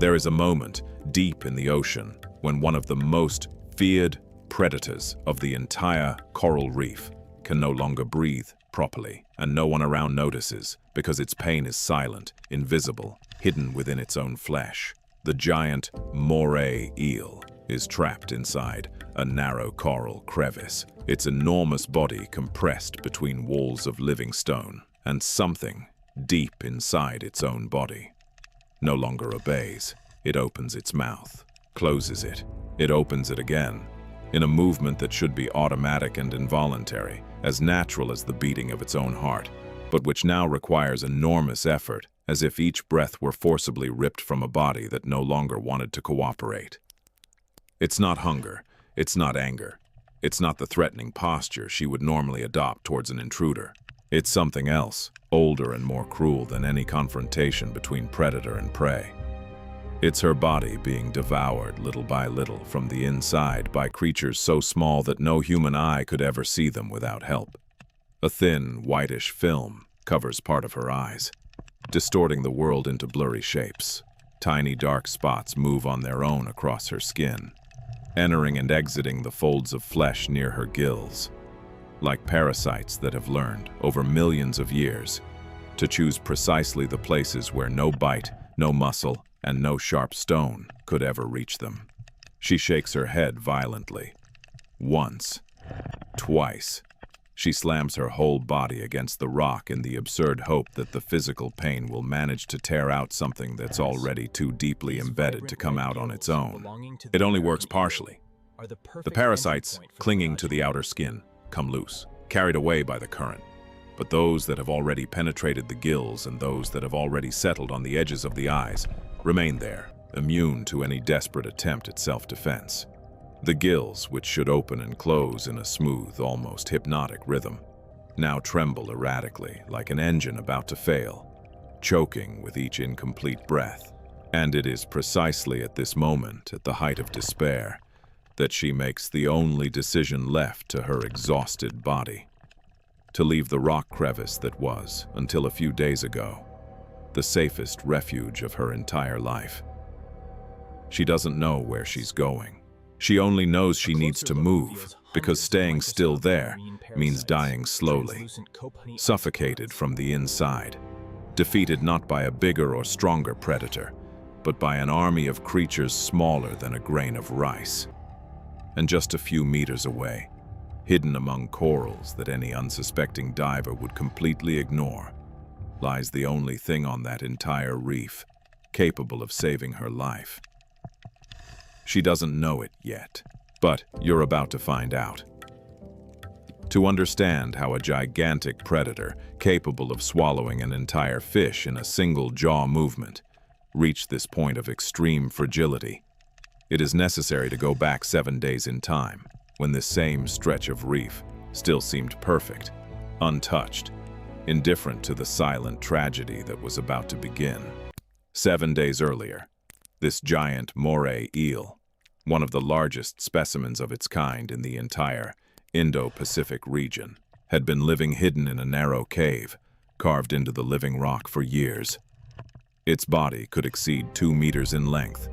There is a moment deep in the ocean when one of the most feared predators of the entire coral reef can no longer breathe properly, and no one around notices because its pain is silent, invisible, hidden within its own flesh. The giant Moray Eel is trapped inside a narrow coral crevice, its enormous body compressed between walls of living stone, and something deep inside its own body no longer obeys. It opens its mouth, closes it, it opens it again, in a movement that should be automatic and involuntary, as natural as the beating of its own heart, but which now requires enormous effort, as if each breath were forcibly ripped from a body that no longer wanted to cooperate. It's not hunger, it's not anger, it's not the threatening posture she would normally adopt towards an intruder. It's something else, older and more cruel than any confrontation between predator and prey. It's her body being devoured little by little from the inside by creatures so small that no human eye could ever see them without help. A thin, whitish film covers part of her eyes, distorting the world into blurry shapes. Tiny dark spots move on their own across her skin, entering and exiting the folds of flesh near her gills, like parasites that have learned, over millions of years, to choose precisely the places where no bite, no muscle, and no sharp stone could ever reach them. She shakes her head violently. Once, twice. She slams her whole body against the rock in the absurd hope that the physical pain will manage to tear out something that's already too deeply embedded to come out on its own. It only works partially. The parasites, clinging to the outer skin, come loose, carried away by the current. But those that have already penetrated the gills and those that have already settled on the edges of the eyes remain there, immune to any desperate attempt at self-defense. The gills, which should open and close in a smooth, almost hypnotic rhythm, now tremble erratically like an engine about to fail, choking with each incomplete breath. And it is precisely at this moment, at the height of despair, that she makes the only decision left to her exhausted body: to leave the rock crevice that was, until a few days ago, the safest refuge of her entire life. She doesn't know where she's going. She only knows she needs to move, because staying still there means dying slowly, suffocated from the inside, defeated not by a bigger or stronger predator, but by an army of creatures smaller than a grain of rice. And just a few meters away, hidden among corals that any unsuspecting diver would completely ignore, lies the only thing on that entire reef capable of saving her life. She doesn't know it yet, but you're about to find out. To understand how a gigantic predator, capable of swallowing an entire fish in a single jaw movement, reached this point of extreme fragility, it is necessary to go back 7 days in time, when this same stretch of reef still seemed perfect, untouched, indifferent to the silent tragedy that was about to begin. 7 days earlier, this giant Moray eel, one of the largest specimens of its kind in the entire Indo-Pacific region, had been living hidden in a narrow cave, carved into the living rock for years. Its body could exceed 2 meters in length,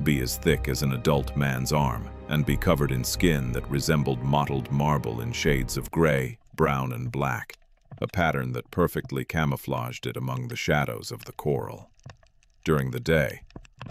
be as thick as an adult man's arm, and be covered in skin that resembled mottled marble in shades of gray, brown, and black, a pattern that perfectly camouflaged it among the shadows of the coral. During the day,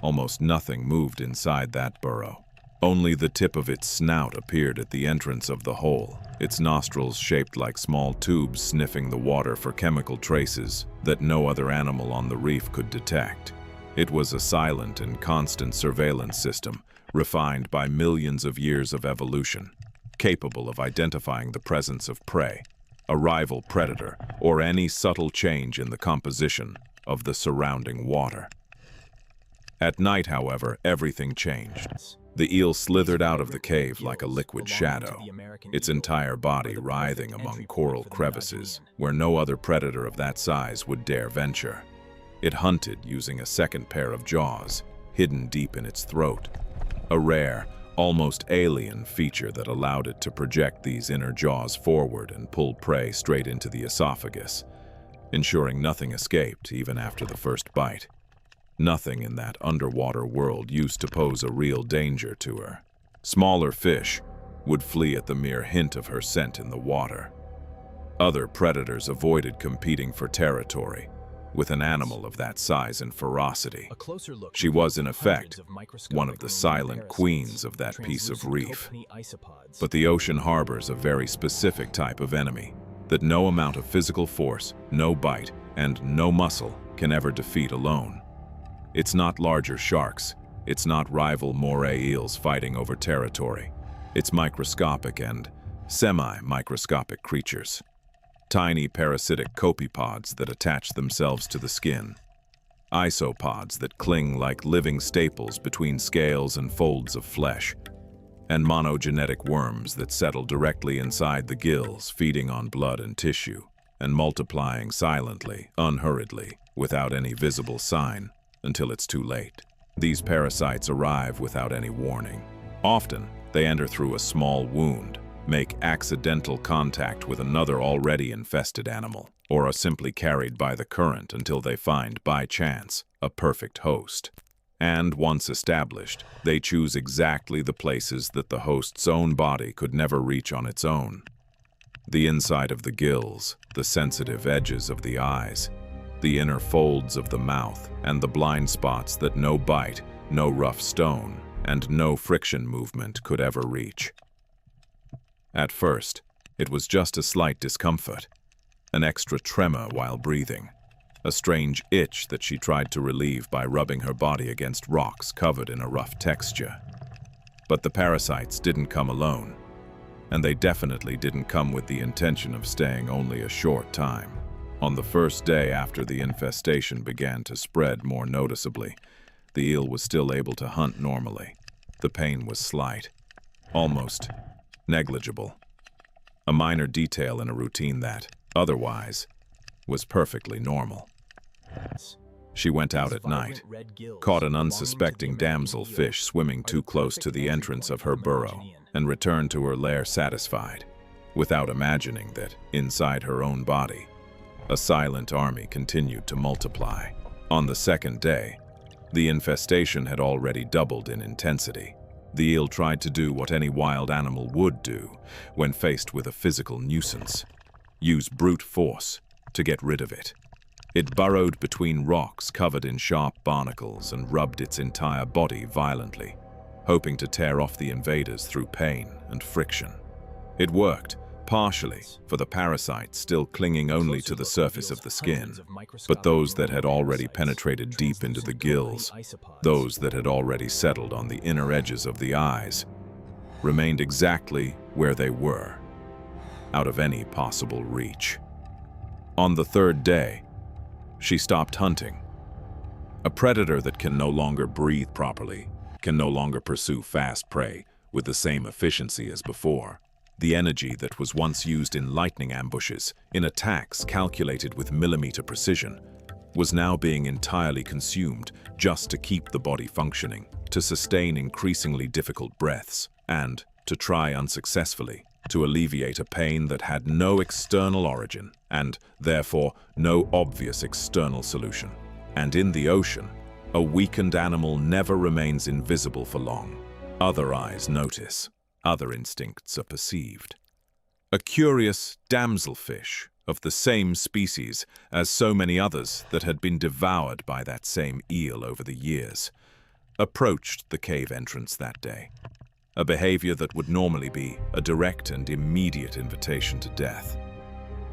almost nothing moved inside that burrow. Only the tip of its snout appeared at the entrance of the hole, its nostrils shaped like small tubes sniffing the water for chemical traces that no other animal on the reef could detect. It was a silent and constant surveillance system, refined by millions of years of evolution, capable of identifying the presence of prey, a rival predator, or any subtle change in the composition of the surrounding water. At night, however, everything changed. The eel slithered out of the cave like a liquid shadow, its entire body writhing among coral crevices where no other predator of that size would dare venture. It hunted using a second pair of jaws, hidden deep in its throat, a rare, almost alien feature that allowed it to project these inner jaws forward and pull prey straight into the esophagus, ensuring nothing escaped even after the first bite. Nothing in that underwater world used to pose a real danger to her. Smaller fish would flee at the mere hint of her scent in the water. Other predators avoided competing for territory with an animal of that size and ferocity. She was, in effect, one of the silent queens of that piece of reef. But the ocean harbors a very specific type of enemy that no amount of physical force, no bite, and no muscle can ever defeat alone. It's not larger sharks. It's not rival moray eels fighting over territory. It's microscopic and semi-microscopic creatures. Tiny parasitic copepods that attach themselves to the skin. Isopods that cling like living staples between scales and folds of flesh. And monogenetic worms that settle directly inside the gills, feeding on blood and tissue, and multiplying silently, unhurriedly, without any visible sign, until it's too late. These parasites arrive without any warning. Often, they enter through a small wound, make accidental contact with another already infested animal, or are simply carried by the current until they find, by chance, a perfect host. And once established, they choose exactly the places that the host's own body could never reach on its own. The inside of the gills, the sensitive edges of the eyes, the inner folds of the mouth, and the blind spots that no bite, no rough stone, and no friction movement could ever reach. At first, it was just a slight discomfort, an extra tremor while breathing, a strange itch that she tried to relieve by rubbing her body against rocks covered in a rough texture. But the parasites didn't come alone, and they definitely didn't come with the intention of staying only a short time. On the first day after the infestation began to spread more noticeably, the eel was still able to hunt normally. The pain was slight, almost negligible, a minor detail in a routine that, otherwise, was perfectly normal. She went out at night, caught an unsuspecting damselfish swimming too close to the entrance of her burrow, and returned to her lair satisfied, without imagining that, inside her own body, a silent army continued to multiply. On the second day, the infestation had already doubled in intensity. The eel tried to do what any wild animal would do when faced with a physical nuisance: use brute force to get rid of it. It burrowed between rocks covered in sharp barnacles and rubbed its entire body violently, hoping to tear off the invaders through pain and friction. It worked, partially, for the parasites still clinging only to the surface of the skin, but those that had already penetrated deep into the gills, those that had already settled on the inner edges of the eyes, remained exactly where they were, out of any possible reach. On the third day, she stopped hunting. A predator that can no longer breathe properly, can no longer pursue fast prey with the same efficiency as before. The energy that was once used in lightning ambushes, in attacks calculated with millimeter precision, was now being entirely consumed just to keep the body functioning, to sustain increasingly difficult breaths, and, to try unsuccessfully, to alleviate a pain that had no external origin, and, therefore, no obvious external solution. And in the ocean, a weakened animal never remains invisible for long. Other eyes notice. Other instincts are perceived. A curious damselfish of the same species as so many others that had been devoured by that same eel over the years approached the cave entrance that day, a behavior that would normally be a direct and immediate invitation to death.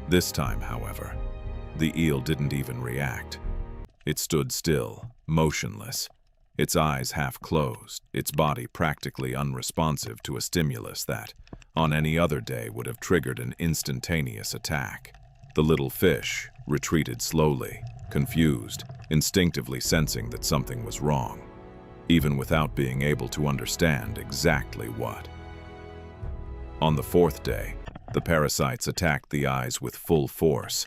This time, however, the eel didn't even react. It stood still, motionless, its eyes half closed, its body practically unresponsive to a stimulus that, on any other day, would have triggered an instantaneous attack. The little fish retreated slowly, confused, instinctively sensing that something was wrong, even without being able to understand exactly what. On the fourth day, the parasites attacked the eyes with full force.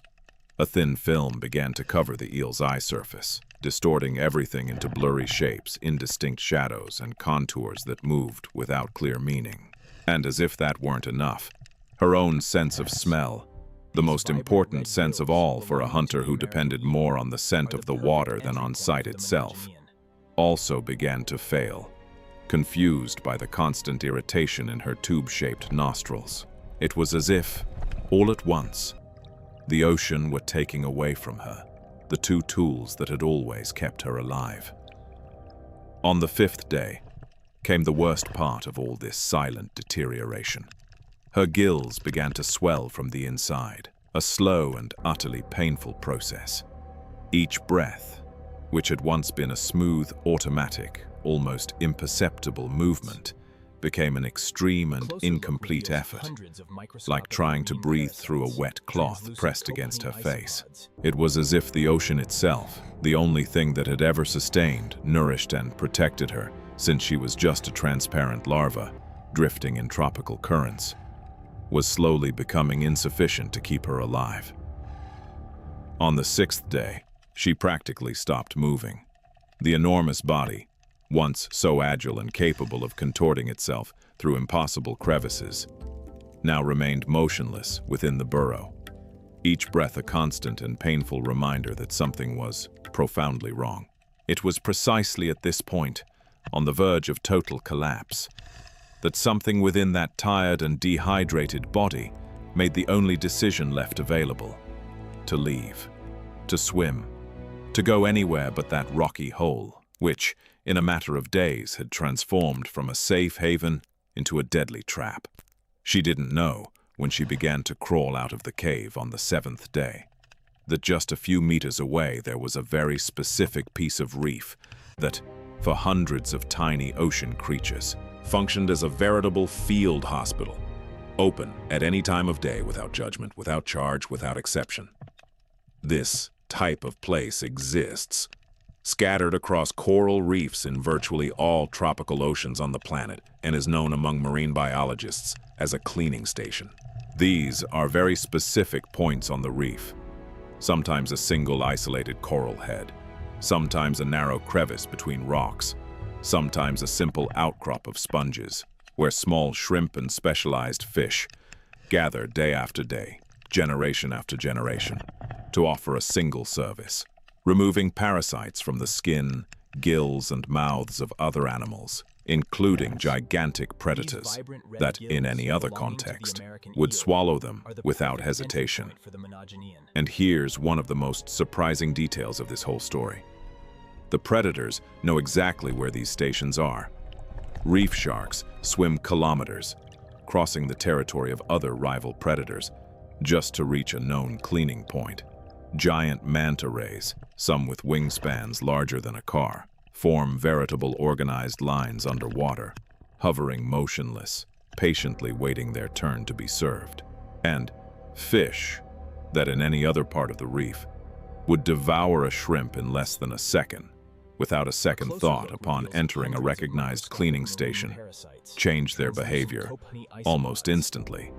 A thin film began to cover the eel's eye surface, distorting everything into blurry shapes, indistinct shadows, and contours that moved without clear meaning. And as if that weren't enough, her own sense of smell, the most important sense of all for a hunter who depended more on the scent of the water than on sight itself, also began to fail, confused by the constant irritation in her tube-shaped nostrils. It was as if, all at once, the ocean were taking away from her the two tools that had always kept her alive. On the 5th day came the worst part of all this silent deterioration. Her gills began to swell from the inside, a slow and utterly painful process. Each breath, which had once been a smooth, automatic, almost imperceptible movement, became an extreme and incomplete effort, like trying to breathe through a wet cloth pressed against her face. It was as if the ocean itself, the only thing that had ever sustained, nourished, and protected her since she was just a transparent larva, drifting in tropical currents, was slowly becoming insufficient to keep her alive. On the 6th day, she practically stopped moving. The enormous body, once so agile and capable of contorting itself through impossible crevices, now remained motionless within the burrow, each breath a constant and painful reminder that something was profoundly wrong. It was precisely at this point, on the verge of total collapse, that something within that tired and dehydrated body made the only decision left available: to leave, to swim, to go anywhere but that rocky hole, which, in a matter of days, had transformed from a safe haven into a deadly trap. She didn't know, when she began to crawl out of the cave on the 7th day, that just a few meters away there was a very specific piece of reef that, for hundreds of tiny ocean creatures, functioned as a veritable field hospital, open at any time of day without judgment, without charge, without exception. This type of place exists, scattered across coral reefs in virtually all tropical oceans on the planet, and is known among marine biologists as a cleaning station. These are very specific points on the reef, sometimes a single isolated coral head, sometimes a narrow crevice between rocks, sometimes a simple outcrop of sponges, where small shrimp and specialized fish gather day after day, generation after generation, to offer a single service: removing parasites from the skin, gills, and mouths of other animals, including gigantic predators that, in any other context, would swallow them without hesitation. And here's one of the most surprising details of this whole story. The predators know exactly where these stations are. Reef sharks swim kilometers, crossing the territory of other rival predators, just to reach a known cleaning point. Giant manta rays, some with wingspans larger than a car, form veritable organized lines underwater, hovering motionless, patiently waiting their turn to be served. And fish, that in any other part of the reef, would devour a shrimp in less than a second, without a second thought upon entering a recognized cleaning station, change their behavior almost instantly.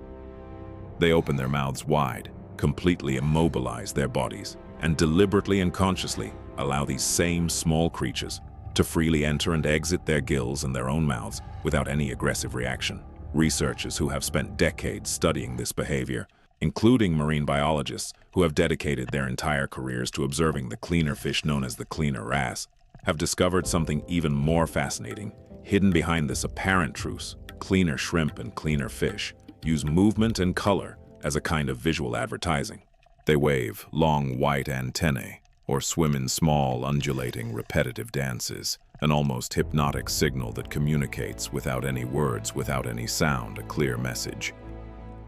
They open their mouths wide, completely immobilize their bodies, and deliberately and consciously allow these same small creatures to freely enter and exit their gills and their own mouths without any aggressive reaction. Researchers who have spent decades studying this behavior, including marine biologists who have dedicated their entire careers to observing the cleaner fish known as the cleaner wrasse, have discovered something even more fascinating. Hidden behind this apparent truce, cleaner shrimp and cleaner fish use movement and color as a kind of visual advertising. They wave long white antennae or swim in small, undulating, repetitive dances, an almost hypnotic signal that communicates without any words, without any sound, a clear message.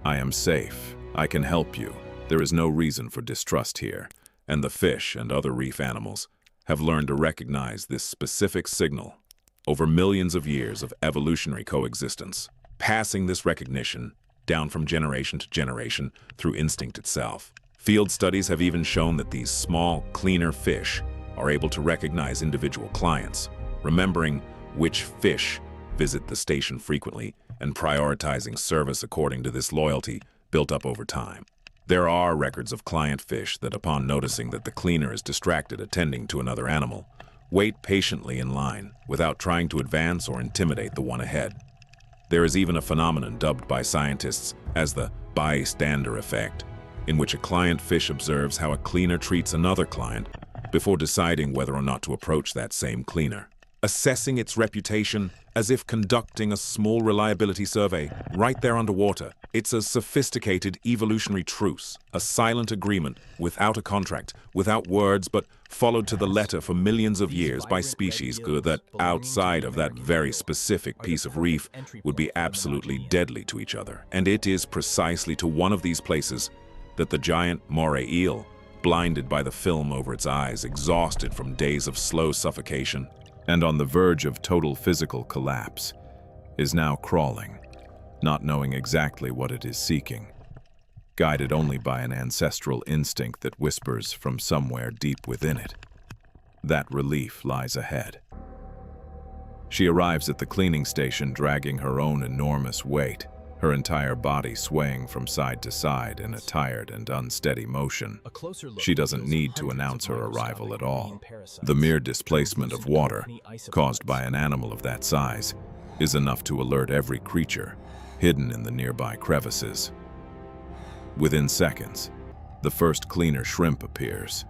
I am safe. I can help you. There is no reason for distrust here. And the fish and other reef animals have learned to recognize this specific signal over millions of years of evolutionary coexistence, passing this recognition down from generation to generation through instinct itself. Field studies have even shown that these small, cleaner fish are able to recognize individual clients, remembering which fish visit the station frequently and prioritizing service according to this loyalty built up over time. There are records of client fish that, upon noticing that the cleaner is distracted attending to another animal, wait patiently in line without trying to advance or intimidate the one ahead. There is even a phenomenon dubbed by scientists as the bystander effect, in which a client fish observes how a cleaner treats another client before deciding whether or not to approach that same cleaner. assessing its reputation as if conducting a small reliability survey right there underwater. It's a sophisticated evolutionary truce, a silent agreement without a contract, without words, but followed to the letter for millions of years by species that, outside of that very specific piece of reef, would be absolutely deadly to each other. And it is precisely to one of these places that the giant Moray eel, blinded by the film over its eyes, exhausted from days of slow suffocation, and on the verge of total physical collapse, is now crawling, not knowing exactly what it is seeking, guided only by an ancestral instinct that whispers from somewhere deep within it. That relief lies ahead. She arrives at the cleaning station dragging her own enormous weight, her entire body swaying from side to side in a tired and unsteady motion. She doesn't need to announce her arrival at all. The mere displacement of water, caused by an animal of that size, is enough to alert every creature hidden in the nearby crevices. Within seconds, the first cleaner shrimp appears,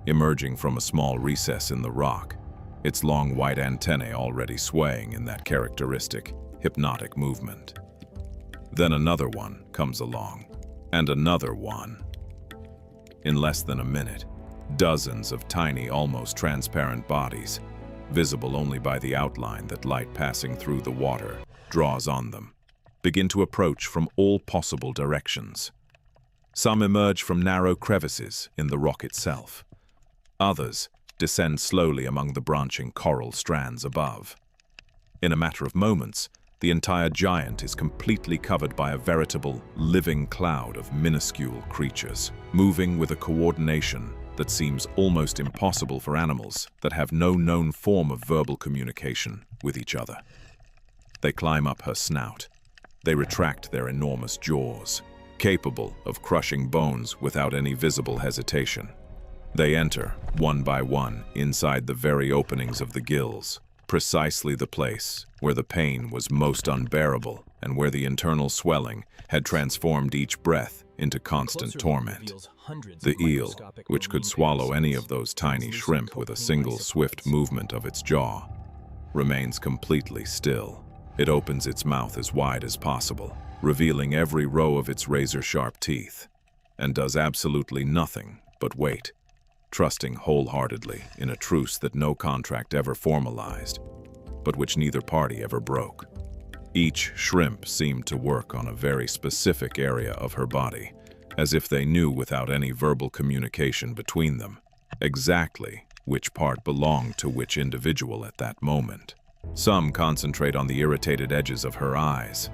emerging from a small recess in the rock, its long white antennae already swaying in that characteristic, hypnotic movement. Then another one comes along, and another one. In less than a minute, dozens of tiny, almost transparent bodies, visible only by the outline that light passing through the water draws on them, begin to approach from all possible directions. Some emerge from narrow crevices in the rock itself. Others descend slowly among the branching coral strands above. In a matter of moments, the entire giant is completely covered by a veritable living cloud of minuscule creatures, moving with a coordination that seems almost impossible for animals that have no known form of verbal communication with each other. They climb up her snout. They retract their enormous jaws, capable of crushing bones without any visible hesitation. They enter, one by one, inside the very openings of the gills, precisely the place where the pain was most unbearable and where the internal swelling had transformed each breath into constant torment. The eel, which could swallow any of those tiny shrimp with a single swift movement of its jaw, remains completely still. It opens its mouth as wide as possible, revealing every row of its razor-sharp teeth, and does absolutely nothing but wait, trusting wholeheartedly in a truce that no contract ever formalized, but which neither party ever broke. Each shrimp seemed to work on a very specific area of her body, as if they knew without any verbal communication between them exactly which part belonged to which individual at that moment. Some concentrate on the irritated edges of her eyes,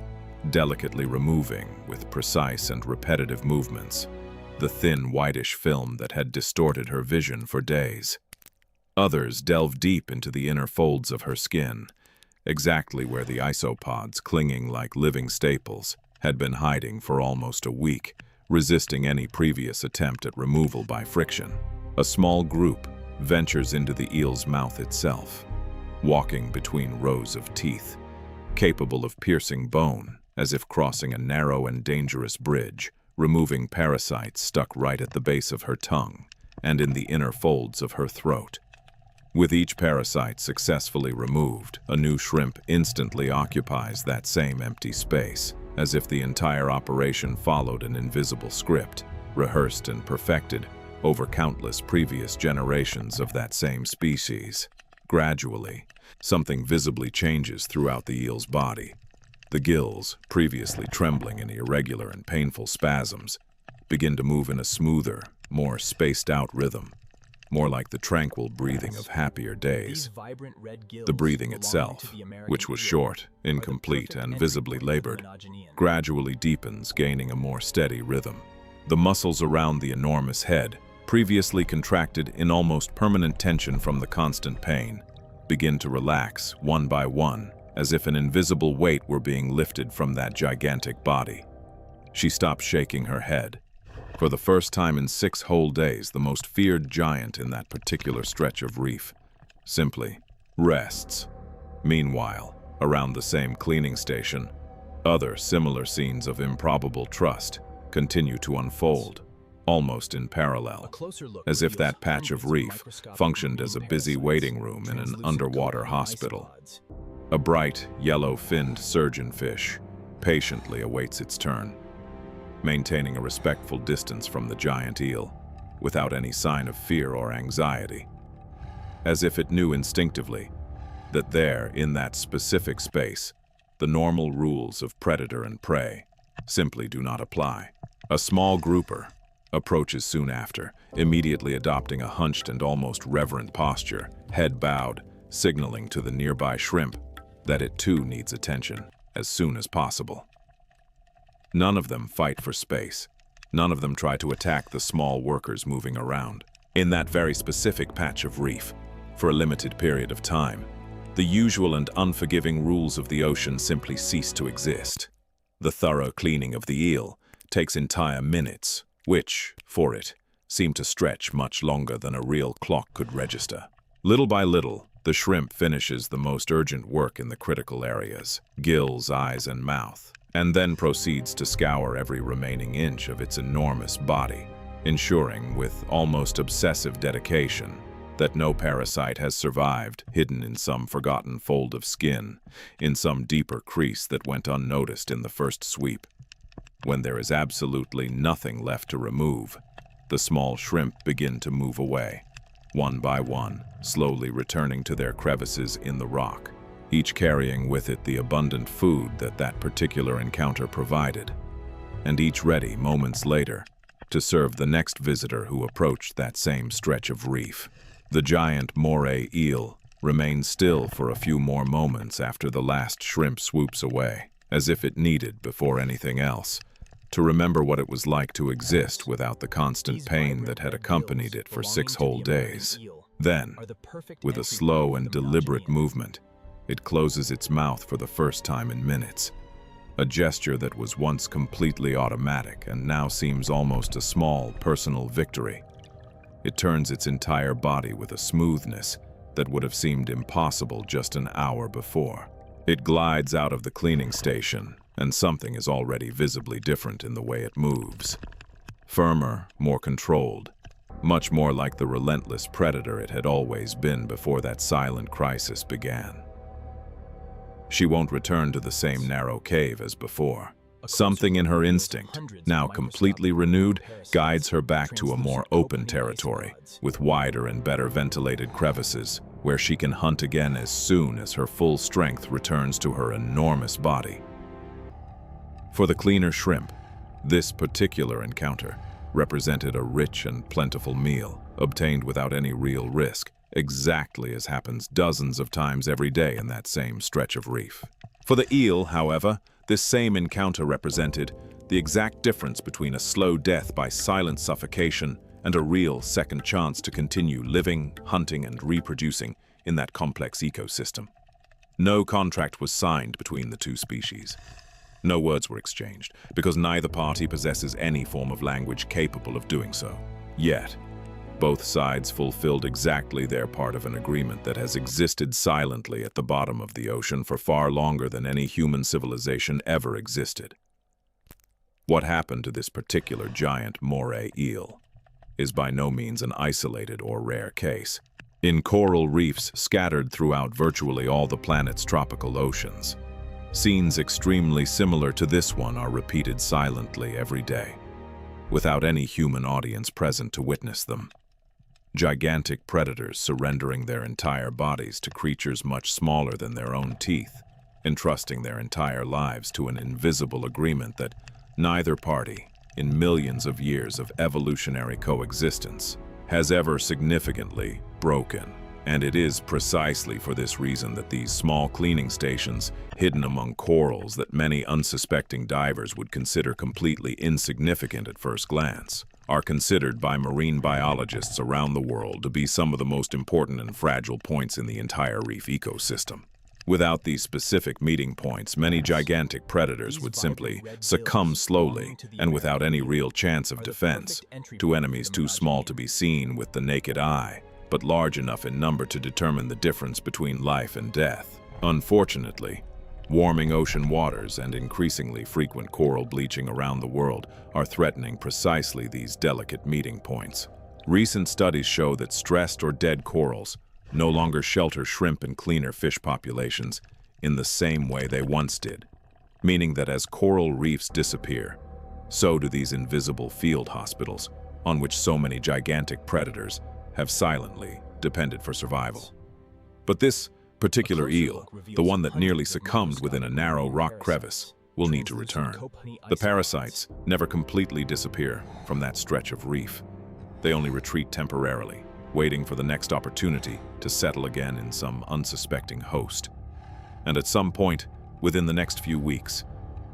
delicately removing, with precise and repetitive movements, the thin whitish film that had distorted her vision for days. Others delve deep into the inner folds of her skin, exactly where the isopods, clinging like living staples, had been hiding for almost a week, resisting any previous attempt at removal by friction. A small group ventures into the eel's mouth itself, walking between rows of teeth, capable of piercing bone as if crossing a narrow and dangerous bridge, removing parasites stuck right at the base of her tongue and in the inner folds of her throat. With each parasite successfully removed, a new shrimp instantly occupies that same empty space, as if the entire operation followed an invisible script, rehearsed and perfected over countless previous generations of that same species. Gradually, something visibly changes throughout the eel's body. The gills, previously trembling in irregular and painful spasms, begin to move in a smoother, more spaced-out rhythm, more like the tranquil breathing of happier days. The breathing itself, which was short, incomplete, and visibly labored, gradually deepens, gaining a more steady rhythm. The muscles around the enormous head, previously contracted in almost permanent tension from the constant pain, begin to relax one by one, as if an invisible weight were being lifted from that gigantic body. She stops shaking her head. For the first time in 6 whole days, the most feared giant in that particular stretch of reef simply rests. Meanwhile, around the same cleaning station, other similar scenes of improbable trust continue to unfold. almost in parallel, as if that patch of reef functioned as a busy waiting room in an underwater hospital. A bright, yellow-finned surgeonfish patiently awaits its turn, maintaining a respectful distance from the giant eel, without any sign of fear or anxiety, as if it knew instinctively that there, in that specific space, the normal rules of predator and prey simply do not apply. A small grouper approaches soon after, immediately adopting a hunched and almost reverent posture, head bowed, signaling to the nearby shrimp that it too needs attention as soon as possible. None of them fight for space. None of them try to attack the small workers moving around. In that very specific patch of reef, for a limited period of time, the usual and unforgiving rules of the ocean simply cease to exist. The thorough cleaning of the eel takes entire minutes, which, for it, seem to stretch much longer than a real clock could register. Little by little, the shrimp finishes the most urgent work in the critical areas, gills, eyes, and mouth, and then proceeds to scour every remaining inch of its enormous body, ensuring, with almost obsessive dedication, that no parasite has survived, hidden in some forgotten fold of skin, in some deeper crease that went unnoticed in the first sweep. When there is absolutely nothing left to remove, the small shrimp begin to move away, one by one, slowly returning to their crevices in the rock, each carrying with it the abundant food that that particular encounter provided, and each ready, moments later, to serve the next visitor who approached that same stretch of reef. The giant Moray eel remains still for a few more moments after the last shrimp swoops away, as if it needed, before anything else, to remember what it was like to exist without the constant pain that had accompanied it for 6 whole days. Then, with a slow and deliberate movement, it closes its mouth for the first time in minutes, a gesture that was once completely automatic and now seems almost a small personal victory. It turns its entire body with a smoothness that would have seemed impossible just an hour before. It glides out of the cleaning station, and something is already visibly different in the way it moves. Firmer, more controlled, much more like the relentless predator it had always been before that silent crisis began. She won't return to the same narrow cave as before. Something in her instinct, now completely renewed, guides her back to a more open territory, with wider and better ventilated crevices, where she can hunt again as soon as her full strength returns to her enormous body. For the cleaner shrimp, this particular encounter represented a rich and plentiful meal, obtained without any real risk, exactly as happens dozens of times every day in that same stretch of reef. For the eel, however, this same encounter represented the exact difference between a slow death by silent suffocation and a real second chance to continue living, hunting, and reproducing in that complex ecosystem. No contract was signed between the two species. No words were exchanged, because neither party possesses any form of language capable of doing so. Yet, both sides fulfilled exactly their part of an agreement that has existed silently at the bottom of the ocean for far longer than any human civilization ever existed. What happened to this particular giant Moray eel is by no means an isolated or rare case. In coral reefs scattered throughout virtually all the planet's tropical oceans, scenes extremely similar to this one are repeated silently every day, without any human audience present to witness them. Gigantic predators surrendering their entire bodies to creatures much smaller than their own teeth, entrusting their entire lives to an invisible agreement that neither party, in millions of years of evolutionary coexistence, has ever significantly broken. And it is precisely for this reason that these small cleaning stations, hidden among corals that many unsuspecting divers would consider completely insignificant at first glance, are considered by marine biologists around the world to be some of the most important and fragile points in the entire reef ecosystem. Without these specific meeting points, many gigantic predators would simply succumb slowly and without any real chance of defense to enemies too small to be seen with the naked eye, but large enough in number to determine the difference between life and death. Unfortunately, Warming ocean waters and increasingly frequent coral bleaching around the world are threatening precisely these delicate meeting points. Recent studies show that stressed or dead corals no longer shelter shrimp and cleaner fish populations in the same way they once did, meaning that as coral reefs disappear, so do these invisible field hospitals on which so many gigantic predators have silently depended for survival. But this particular eel, the one that nearly succumbed within a narrow rock crevice, will need to return. The parasites never completely disappear from that stretch of reef. They only retreat temporarily, waiting for the next opportunity to settle again in some unsuspecting host. And at some point, within the next few weeks,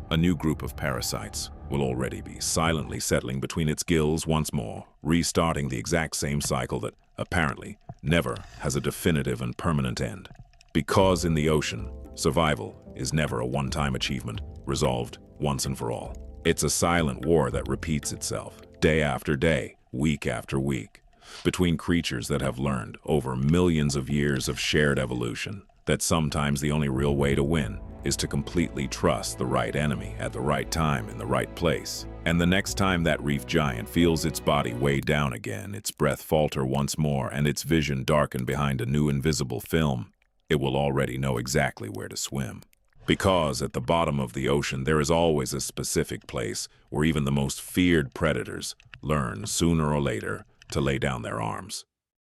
a new group of parasites will already be silently settling between its gills once more, restarting the exact same cycle that, apparently, never has a definitive and permanent end. Because in the ocean, survival is never a one-time achievement, resolved once and for all. It's a silent war that repeats itself, day after day, week after week, between creatures that have learned over millions of years of shared evolution that sometimes the only real way to win is to completely trust the right enemy at the right time in the right place. And the next time that reef giant feels its body weighed down again, its breath falter once more, and its vision darken behind a new invisible film, it will already know exactly where to swim. Because at the bottom of the ocean there is always a specific place where even the most feared predators learn sooner or later to lay down their arms.